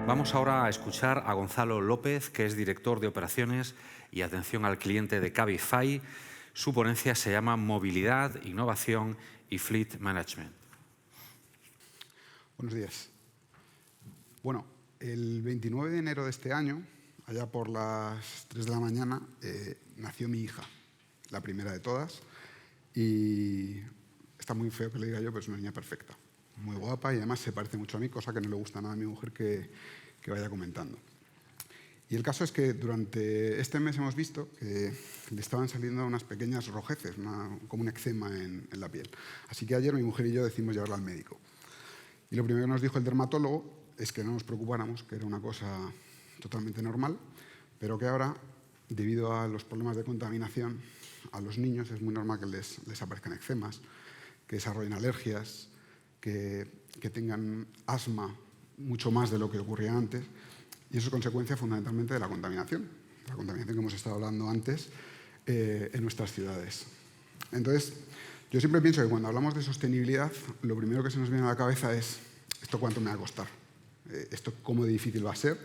Vamos ahora a escuchar a Gonzalo López, que es director de operaciones y atención al cliente de Cabify. Su ponencia se llama Movilidad, Innovación y Fleet Management. Buenos días. Bueno, el 29 de enero de este año, allá por las 3 de la mañana, nació mi hija, la primera de todas, y está muy feo que le diga yo, pero es una niña perfecta, muy guapa y además se parece mucho a mí, cosa que no le gusta nada a mi mujer que vaya comentando. Y el caso es que durante este mes hemos visto que le estaban saliendo unas pequeñas rojeces, como un eczema en la piel. Así que ayer mi mujer y yo decidimos llevarla al médico. Y lo primero que nos dijo el dermatólogo es que no nos preocupáramos, que era una cosa totalmente normal, pero que ahora, debido a los problemas de contaminación, a los niños es muy normal que les aparezcan eczemas, que desarrollen alergias, que tengan asma mucho más de lo que ocurría antes, y eso es consecuencia fundamentalmente de la contaminación que hemos estado hablando antes en nuestras ciudades. Entonces, yo siempre pienso que cuando hablamos de sostenibilidad, lo primero que se nos viene a la cabeza es ¿esto cuánto me va a costar? ¿Esto cómo de difícil va a ser?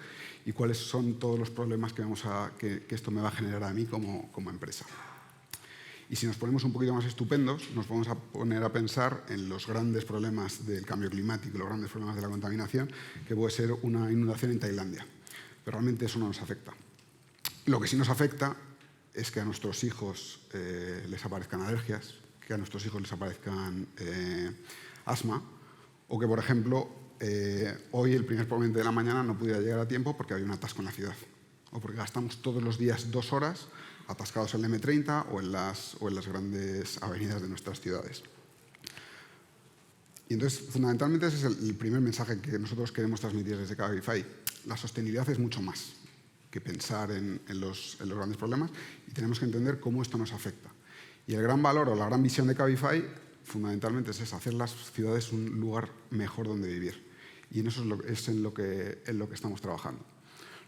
¿Y cuáles son todos los problemas que esto me va a generar a mí como empresa? Y si nos ponemos un poquito más estupendos, nos vamos a poner a pensar en los grandes problemas del cambio climático, los grandes problemas de la contaminación, que puede ser una inundación en Tailandia. Pero realmente eso no nos afecta. Lo que sí nos afecta es que a nuestros hijos les aparezcan alergias, que a nuestros hijos les aparezcan asma, o que, por ejemplo, hoy el primer ponente de la mañana no pudiera llegar a tiempo porque había un atasco en la ciudad, o porque gastamos todos los días 2 horas atascados en el M30 o en las grandes avenidas de nuestras ciudades. Y entonces, fundamentalmente, ese es el primer mensaje que nosotros queremos transmitir desde Cabify. La sostenibilidad es mucho más que pensar en los grandes problemas y tenemos que entender cómo esto nos afecta. Y el gran valor o la gran visión de Cabify, fundamentalmente, es hacer las ciudades un lugar mejor donde vivir. Y en eso es en lo que estamos trabajando.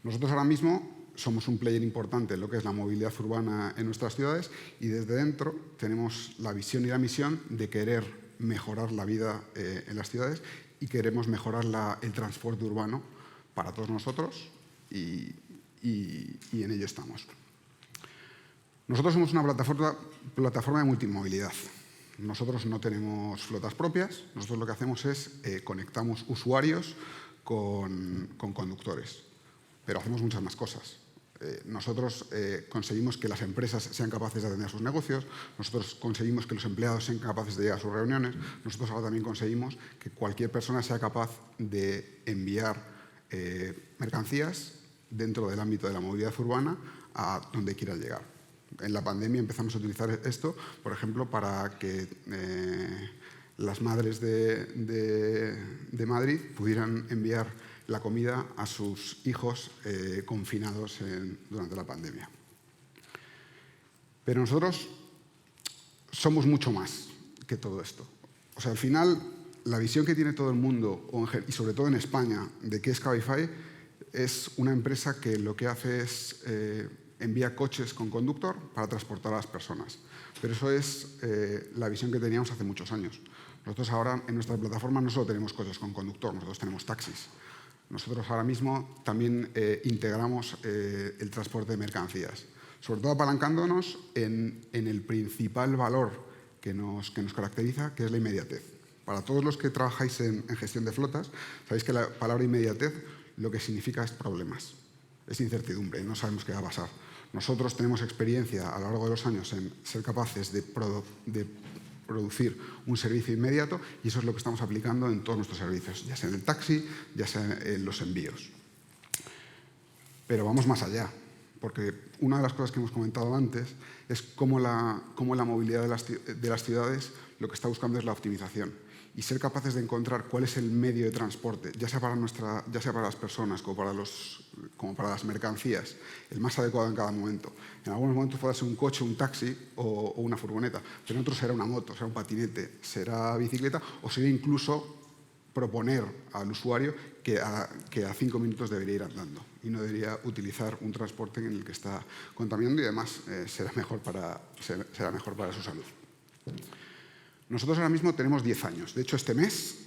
Nosotros ahora mismo somos un player importante en lo que es la movilidad urbana en nuestras ciudades y desde dentro tenemos la visión y la misión de querer mejorar la vida en las ciudades y queremos mejorar el transporte urbano para todos nosotros y en ello estamos. Nosotros somos una plataforma de multimovilidad. Nosotros no tenemos flotas propias, nosotros lo que hacemos es conectamos usuarios con conductores, pero hacemos muchas más cosas. Nosotros conseguimos que las empresas sean capaces de atender sus negocios, nosotros conseguimos que los empleados sean capaces de llegar a sus reuniones, nosotros ahora también conseguimos que cualquier persona sea capaz de enviar mercancías dentro del ámbito de la movilidad urbana a donde quiera llegar. En la pandemia empezamos a utilizar esto, por ejemplo, para que las madres de Madrid pudieran enviar la comida a sus hijos confinados durante la pandemia. Pero nosotros somos mucho más que todo esto. O sea, al final, la visión que tiene todo el mundo, y sobre todo en España, de qué es Cabify, es una empresa que lo que hace es envía coches con conductor para transportar a las personas. Pero eso es la visión que teníamos hace muchos años. Nosotros ahora en nuestra plataforma no solo tenemos coches con conductor, nosotros tenemos taxis. Nosotros ahora mismo también integramos el transporte de mercancías, sobre todo apalancándonos en el principal valor que nos caracteriza, que es la inmediatez. Para todos los que trabajáis en gestión de flotas, sabéis que la palabra inmediatez lo que significa es problemas, es incertidumbre, no sabemos qué va a pasar. Nosotros tenemos experiencia a lo largo de los años en ser capaces de producir un servicio inmediato y eso es lo que estamos aplicando en todos nuestros servicios, ya sea en el taxi, ya sea en los envíos. Pero vamos más allá, porque una de las cosas que hemos comentado antes es cómo la movilidad de las ciudades lo que está buscando es la optimización y ser capaces de encontrar cuál es el medio de transporte, ya sea para las personas como para las mercancías, el más adecuado en cada momento. En algunos momentos puede ser un coche, un taxi o una furgoneta, pero en otros será una moto, será un patinete, será bicicleta o será incluso proponer al usuario que a 5 minutos debería ir andando y no debería utilizar un transporte en el que está contaminando y además será mejor para su salud. Nosotros ahora mismo tenemos 10 años. De hecho, este mes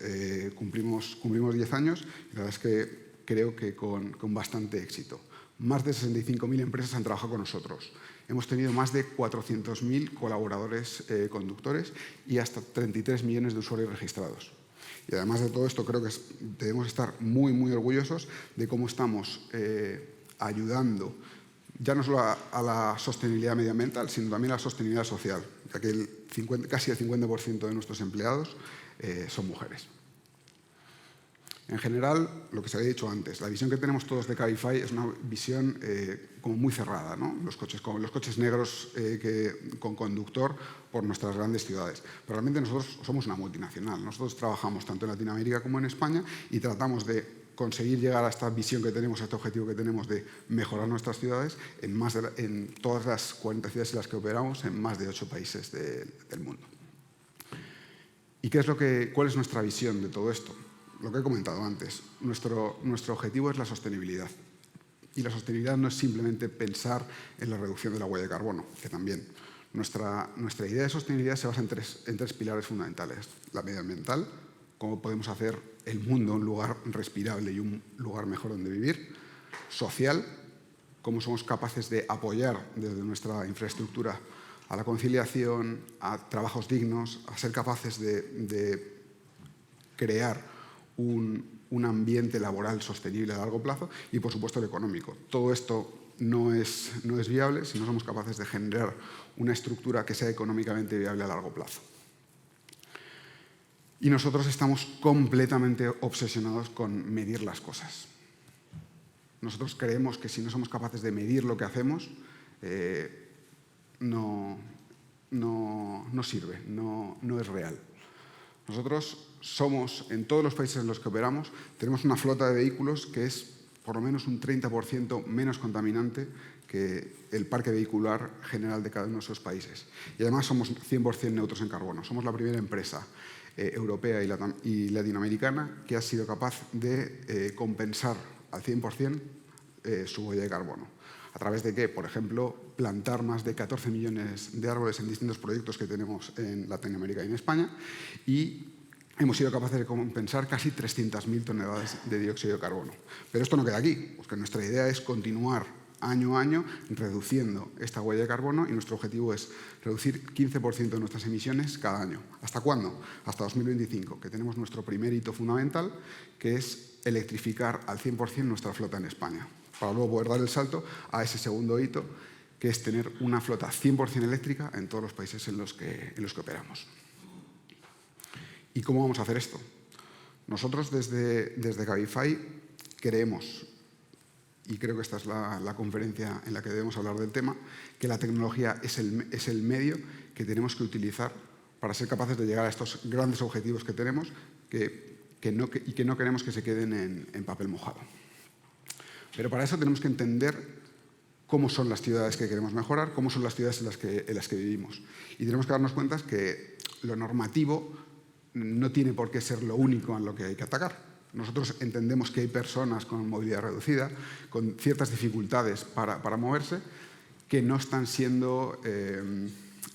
cumplimos 10 años y la verdad es que creo que con bastante éxito. Más de 65.000 empresas han trabajado con nosotros. Hemos tenido más de 400.000 colaboradores conductores y hasta 33 millones de usuarios registrados. Y además de todo esto, creo que debemos estar muy, muy orgullosos de cómo estamos ayudando ya no solo a la sostenibilidad medioambiental, sino también a la sostenibilidad social, ya que casi el 50% de nuestros empleados son mujeres. En general, lo que se había dicho antes, la visión que tenemos todos de Cabify es una visión como muy cerrada, ¿no? Los coches negros con conductor por nuestras grandes ciudades. Pero realmente nosotros somos una multinacional. Nosotros trabajamos tanto en Latinoamérica como en España y tratamos de conseguir llegar a esta visión que tenemos, a este objetivo que tenemos de mejorar nuestras ciudades en todas las 40 ciudades en las que operamos, en más de 8 países del mundo. ¿Y cuál es nuestra visión de todo esto? Lo que he comentado antes, nuestro objetivo es la sostenibilidad. Y la sostenibilidad no es simplemente pensar en la reducción de la huella de carbono, que también. Nuestra idea de sostenibilidad se basa en tres pilares fundamentales. La medioambiental, cómo podemos hacer el mundo un lugar respirable y un lugar mejor donde vivir. Social, cómo somos capaces de apoyar desde nuestra infraestructura a la conciliación, a trabajos dignos, a ser capaces de crear un ambiente laboral sostenible a largo plazo y, por supuesto, el económico. Todo esto no es viable si no somos capaces de generar una estructura que sea económicamente viable a largo plazo. Y nosotros estamos completamente obsesionados con medir las cosas. Nosotros creemos que si no somos capaces de medir lo que hacemos, no sirve, no es real. Nosotros somos, en todos los países en los que operamos, tenemos una flota de vehículos que es por lo menos un 30% menos contaminante que el parque vehicular general de cada uno de esos países. Y además somos 100% neutros en carbono. Somos la primera empresa europea y latinoamericana que ha sido capaz de compensar al 100% su huella de carbono. ¿A través de qué? Por ejemplo, plantar más de 14 millones de árboles en distintos proyectos que tenemos en Latinoamérica y en España, y hemos sido capaces de compensar casi 300.000 toneladas de dióxido de carbono. Pero esto no queda aquí, porque nuestra idea es continuar año a año reduciendo esta huella de carbono y nuestro objetivo es reducir 15% de nuestras emisiones cada año. ¿Hasta cuándo? Hasta 2025, que tenemos nuestro primer hito fundamental, que es electrificar al 100% nuestra flota en España, para luego poder dar el salto a ese segundo hito, que es tener una flota 100% eléctrica en todos los países en los que operamos. ¿Y cómo vamos a hacer esto? Nosotros desde Cabify creemos, y creo que esta es la conferencia en la que debemos hablar del tema, que la tecnología es el medio que tenemos que utilizar para ser capaces de llegar a estos grandes objetivos que tenemos y que no queremos que se queden en papel mojado. Pero para eso tenemos que entender cómo son las ciudades que queremos mejorar, cómo son las ciudades en las que vivimos. Y tenemos que darnos cuenta que lo normativo no tiene por qué ser lo único en lo que hay que atacar. Nosotros entendemos que hay personas con movilidad reducida, con ciertas dificultades para moverse, que no están siendo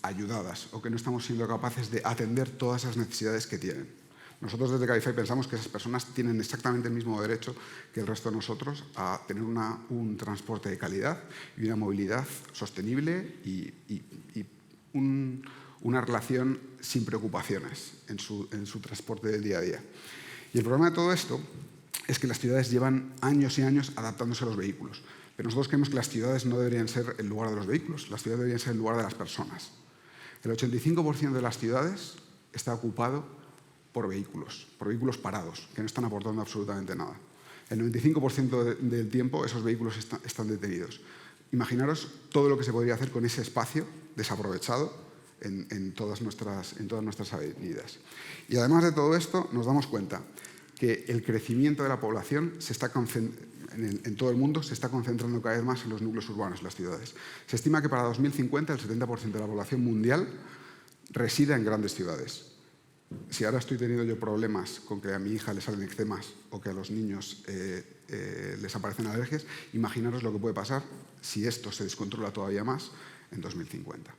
ayudadas o que no estamos siendo capaces de atender todas las necesidades que tienen. Nosotros desde Cabify pensamos que esas personas tienen exactamente el mismo derecho que el resto de nosotros a tener un transporte de calidad y una movilidad sostenible y una relación sin preocupaciones en su transporte del día a día. Y el problema de todo esto es que las ciudades llevan años y años adaptándose a los vehículos. Pero nosotros creemos que las ciudades no deberían ser el lugar de los vehículos, las ciudades deberían ser el lugar de las personas. El 85% de las ciudades está ocupado por vehículos parados, que no están aportando absolutamente nada. El 95% del tiempo esos vehículos están detenidos. Imaginaros todo lo que se podría hacer con ese espacio desaprovechado en todas nuestras avenidas. Y además de todo esto, nos damos cuenta que el crecimiento de la población en todo el mundo se está concentrando cada vez más en los núcleos urbanos, en las ciudades. Se estima que para 2050 el 70% de la población mundial reside en grandes ciudades. Si ahora estoy teniendo yo problemas con que a mi hija le salen eczemas o que a los niños les aparecen alergias, imaginaros lo que puede pasar si esto se descontrola todavía más en 2050.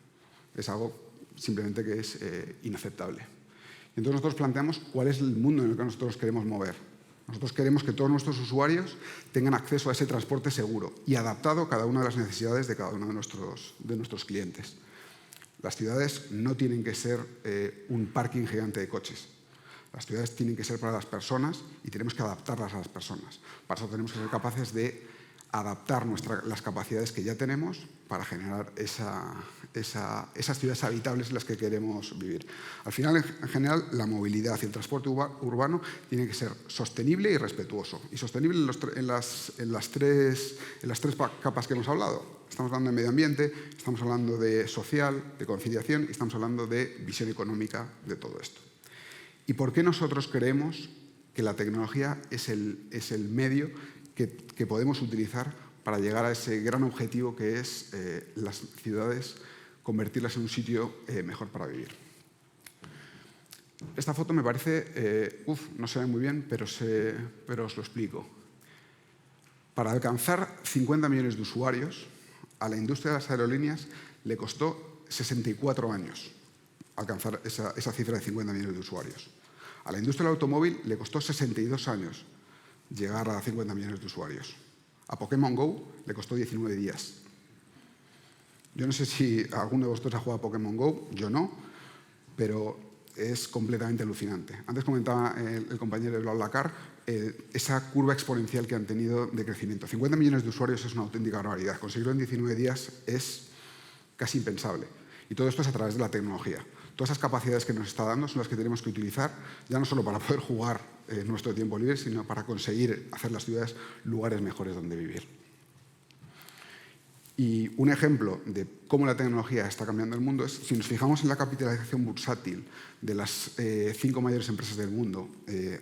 Es algo simplemente que es inaceptable. Entonces nosotros planteamos cuál es el mundo en el que nosotros queremos mover. Nosotros queremos que todos nuestros usuarios tengan acceso a ese transporte seguro y adaptado a cada una de las necesidades de cada uno de nuestros clientes. Las ciudades no tienen que ser un parking gigante de coches. Las ciudades tienen que ser para las personas y tenemos que adaptarlas a las personas. Para eso tenemos que ser capaces de adaptar las capacidades que ya tenemos para generar esas ciudades habitables en las que queremos vivir. Al final, en general, la movilidad y el transporte urbano tiene que ser sostenible y respetuoso. Y sostenible en las tres capas que hemos hablado. Estamos hablando de medio ambiente, estamos hablando de social, de conciliación y estamos hablando de visión económica de todo esto. ¿Y por qué nosotros creemos que la tecnología es el medio que podemos utilizar para llegar a ese gran objetivo que es las ciudades, convertirlas en un sitio mejor para vivir? Esta foto me parece, no se ve muy bien, pero os lo explico. Para alcanzar 50 millones de usuarios, a la industria de las aerolíneas le costó 64 años alcanzar esa cifra de 50 millones de usuarios. A la industria del automóvil le costó 62 años llegar a 50 millones de usuarios. A Pokémon Go le costó 19 días. Yo no sé si alguno de vosotros ha jugado a Pokémon Go, yo no, pero es completamente alucinante. Antes comentaba el compañero de BlaBlaCar esa curva exponencial que han tenido de crecimiento. 50 millones de usuarios es una auténtica barbaridad. Conseguirlo en 19 días es casi impensable. Y todo esto es a través de la tecnología. Todas esas capacidades que nos está dando son las que tenemos que utilizar, ya no solo para poder jugar en nuestro tiempo libre, sino para conseguir hacer las ciudades lugares mejores donde vivir. Y un ejemplo de cómo la tecnología está cambiando el mundo es, si nos fijamos en la capitalización bursátil de las 5 mayores empresas del mundo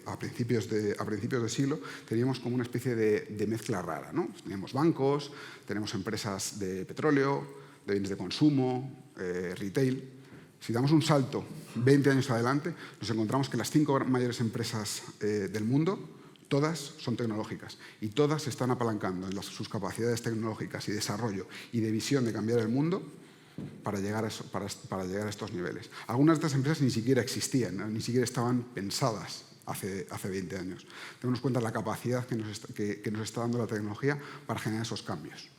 a principios de siglo, teníamos como una especie de mezcla rara, ¿no? Teníamos bancos, tenemos empresas de petróleo, de bienes de consumo, retail. Si damos un salto 20 años adelante, nos encontramos que las 5 mayores empresas del mundo, todas son tecnológicas y todas se están apalancando en sus capacidades tecnológicas y desarrollo y de visión de cambiar el mundo para llegar a estos niveles. Algunas de estas empresas ni siquiera existían, ¿no? Ni siquiera estaban pensadas hace 20 años. Tenemos en cuenta la capacidad que nos está dando la tecnología para generar esos cambios.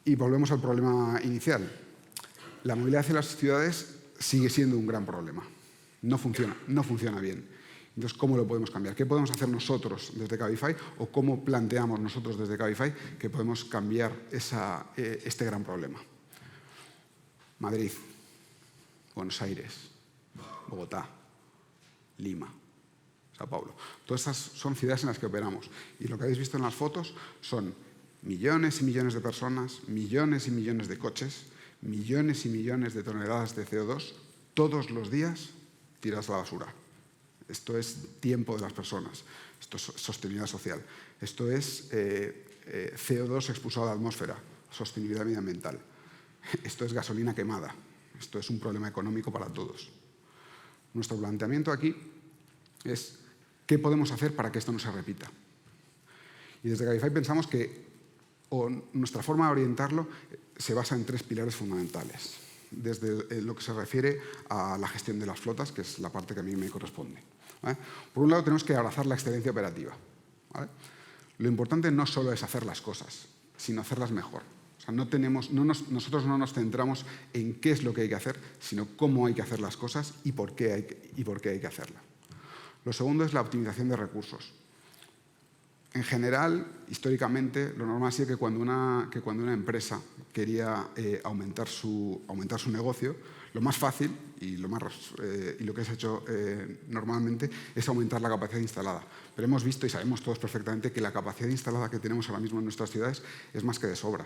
Y volvemos al problema inicial. La movilidad en las ciudades sigue siendo un gran problema. No funciona bien. Entonces, ¿cómo lo podemos cambiar? ¿Qué podemos hacer nosotros desde Cabify o cómo planteamos nosotros desde Cabify que podemos cambiar este gran problema? Madrid, Buenos Aires, Bogotá, Lima, Sao Paulo. Todas estas son ciudades en las que operamos. Y lo que habéis visto en las fotos son millones y millones de personas, millones y millones de coches, millones y millones de toneladas de CO2 todos los días tiradas a la basura. Esto es tiempo de las personas, esto es sostenibilidad social, esto es CO2 expulsado a la atmósfera, sostenibilidad medioambiental, esto es gasolina quemada, esto es un problema económico para todos. Nuestro planteamiento aquí es qué podemos hacer para que esto no se repita. Y desde Cabify pensamos que nuestra forma de orientarlo se basa en 3 pilares fundamentales, desde lo que se refiere a la gestión de las flotas, que es la parte que a mí me corresponde. ¿Vale? Por un lado, tenemos que abrazar la excelencia operativa. ¿Vale? Lo importante no solo es hacer las cosas, sino hacerlas mejor. O sea, nosotros no nos centramos en qué es lo que hay que hacer, sino cómo hay que hacer las cosas y por qué hay que hacerlas. Lo segundo es la optimización de recursos. En general, históricamente, lo normal ha sido que cuando una empresa quería aumentar su negocio, lo más fácil y lo que se ha hecho normalmente es aumentar la capacidad instalada. Pero hemos visto y sabemos todos perfectamente que la capacidad instalada que tenemos ahora mismo en nuestras ciudades es más que de sobra.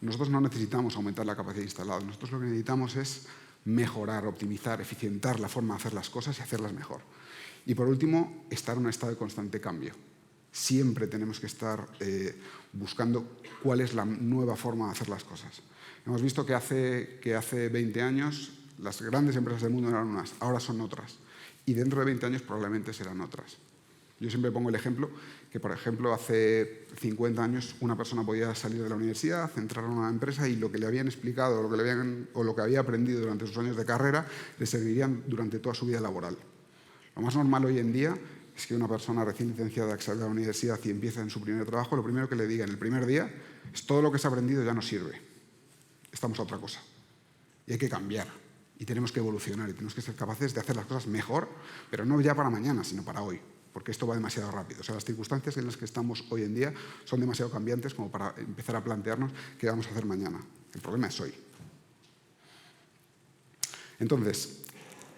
Nosotros no necesitamos aumentar la capacidad instalada. Nosotros lo que necesitamos es mejorar, optimizar, eficientar la forma de hacer las cosas y hacerlas mejor. Y por último, estar en un estado de constante cambio. Siempre tenemos que estar buscando cuál es la nueva forma de hacer las cosas. Hemos visto que hace 20 años las grandes empresas del mundo eran unas, ahora son otras. Y dentro de 20 años probablemente serán otras. Yo siempre pongo el ejemplo que, por ejemplo, hace 50 años una persona podía salir de la universidad, entrar a una empresa y lo que le habían explicado o lo que había aprendido durante sus años de carrera le servirían durante toda su vida laboral. Lo más normal hoy en día es que una persona recién licenciada que salga de la universidad y empieza en su primer trabajo, lo primero que le diga en el primer día es: todo lo que se ha aprendido ya no sirve, estamos a otra cosa. Y hay que cambiar, y tenemos que evolucionar, y tenemos que ser capaces de hacer las cosas mejor, pero no ya para mañana, sino para hoy, porque esto va demasiado rápido. O sea, las circunstancias en las que estamos hoy en día son demasiado cambiantes como para empezar a plantearnos qué vamos a hacer mañana. El problema es hoy. Entonces,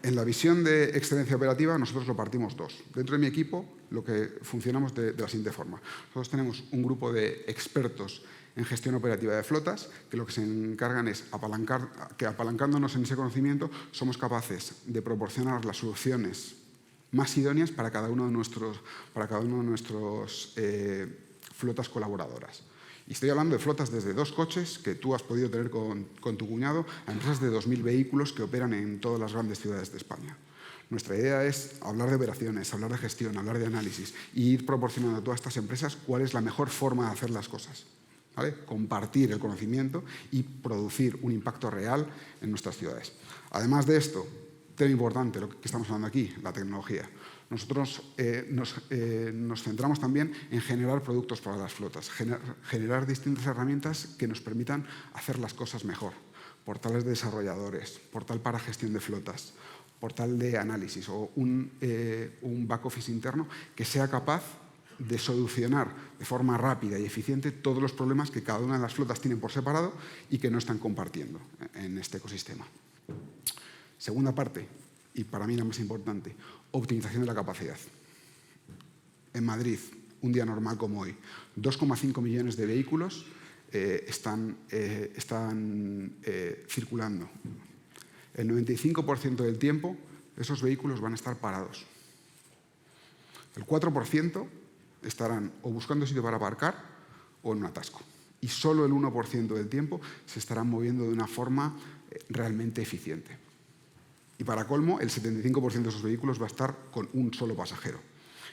en la visión de excelencia operativa, nosotros lo partimos dos. Dentro de mi equipo, lo que funcionamos de la siguiente forma. Nosotros tenemos un grupo de expertos en gestión operativa de flotas, que lo que se encargan es que apalancándonos en ese conocimiento somos capaces de proporcionar las soluciones más idóneas para cada uno de nuestros flotas colaboradoras. Y estoy hablando de flotas desde 2 coches que tú has podido tener con tu cuñado a empresas de 2.000 vehículos que operan en todas las grandes ciudades de España. Nuestra idea es hablar de operaciones, hablar de gestión, hablar de análisis y ir proporcionando a todas estas empresas cuál es la mejor forma de hacer las cosas. ¿Vale? Compartir el conocimiento y producir un impacto real en nuestras ciudades. Además de esto, tema importante, lo que estamos hablando aquí, la tecnología. Nosotros nos centramos también en generar productos para las flotas, generar distintas herramientas que nos permitan hacer las cosas mejor. Portales de desarrolladores, portal para gestión de flotas, portal de análisis o un back office interno que sea capaz de solucionar de forma rápida y eficiente todos los problemas que cada una de las flotas tienen por separado y que no están compartiendo en este ecosistema. Segunda parte, y para mí la más importante, optimización de la capacidad. En Madrid, un día normal como hoy, 2,5 millones de vehículos están circulando. El 95% del tiempo esos vehículos van a estar parados. El 4% estarán o buscando sitio para aparcar o en un atasco. Y solo el 1% del tiempo se estarán moviendo de una forma realmente eficiente. Y para colmo, el 75% de esos vehículos va a estar con un solo pasajero.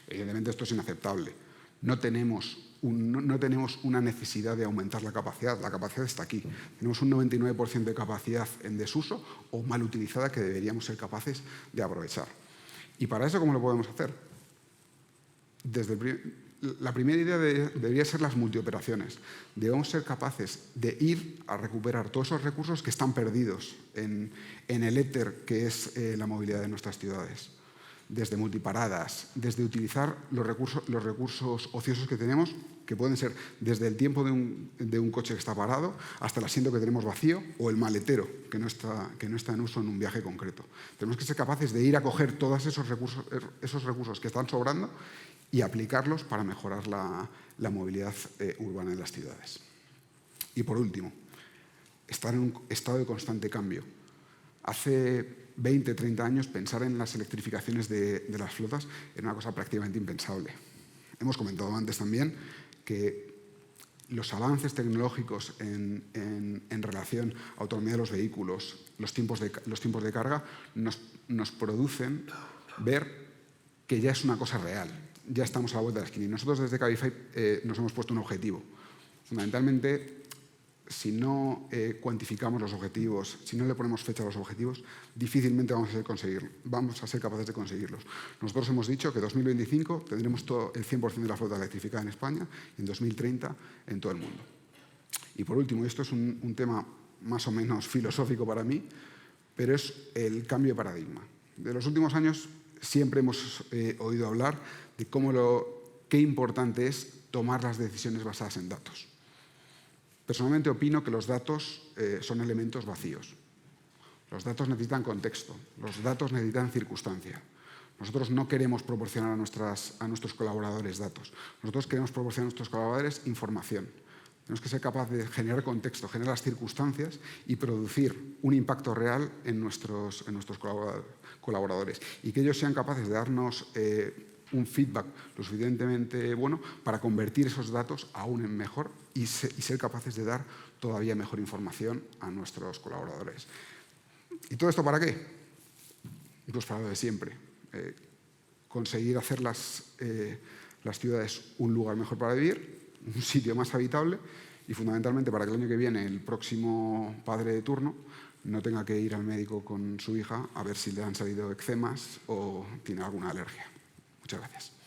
Evidentemente esto es inaceptable. No tenemos una necesidad de aumentar la capacidad está aquí. Tenemos un 99% de capacidad en desuso o mal utilizada que deberíamos ser capaces de aprovechar. ¿Y para eso cómo lo podemos hacer? La primera idea debería ser las multioperaciones. Debemos ser capaces de ir a recuperar todos esos recursos que están perdidos en el éter que es la movilidad de nuestras ciudades. Desde multiparadas, desde utilizar los recursos ociosos que tenemos, que pueden ser desde el tiempo de un coche que está parado hasta el asiento que tenemos vacío o el maletero que no está en uso en un viaje concreto. Tenemos que ser capaces de ir a coger todos esos recursos que están sobrando y aplicarlos para mejorar la movilidad urbana en las ciudades. Y por último, estar en un estado de constante cambio. Hace 20, 30 años pensar en las electrificaciones de las flotas era una cosa prácticamente impensable. Hemos comentado antes también que los avances tecnológicos en relación a autonomía de los vehículos, los tiempos de carga, nos producen ver que ya es una cosa real. Ya estamos a la vuelta de la esquina. Y nosotros desde Cabify nos hemos puesto un objetivo. Fundamentalmente, si no cuantificamos los objetivos, si no le ponemos fecha a los objetivos, difícilmente vamos a ser capaces de conseguirlos. Nosotros hemos dicho que en 2025 tendremos todo el 100% de la flota electrificada en España y en 2030 en todo el mundo. Y por último, esto es un tema más o menos filosófico para mí, pero es el cambio de paradigma. De los últimos años siempre hemos oído hablar de qué importante es tomar las decisiones basadas en datos. Personalmente opino que los datos son elementos vacíos. Los datos necesitan contexto, los datos necesitan circunstancia. Nosotros no queremos proporcionar a nuestros colaboradores datos. Nosotros queremos proporcionar a nuestros colaboradores información. Tenemos que ser capaces de generar contexto, generar las circunstancias y producir un impacto real en nuestros colaboradores. Y que ellos sean capaces de darnos un feedback lo suficientemente bueno para convertir esos datos aún en mejor y ser capaces de dar todavía mejor información a nuestros colaboradores. ¿Y todo esto para qué? Pues para lo de siempre. Conseguir hacer las ciudades un lugar mejor para vivir, un sitio más habitable y fundamentalmente para que el año que viene el próximo padre de turno no tenga que ir al médico con su hija a ver si le han salido eczemas o tiene alguna alergia. Muchas gracias.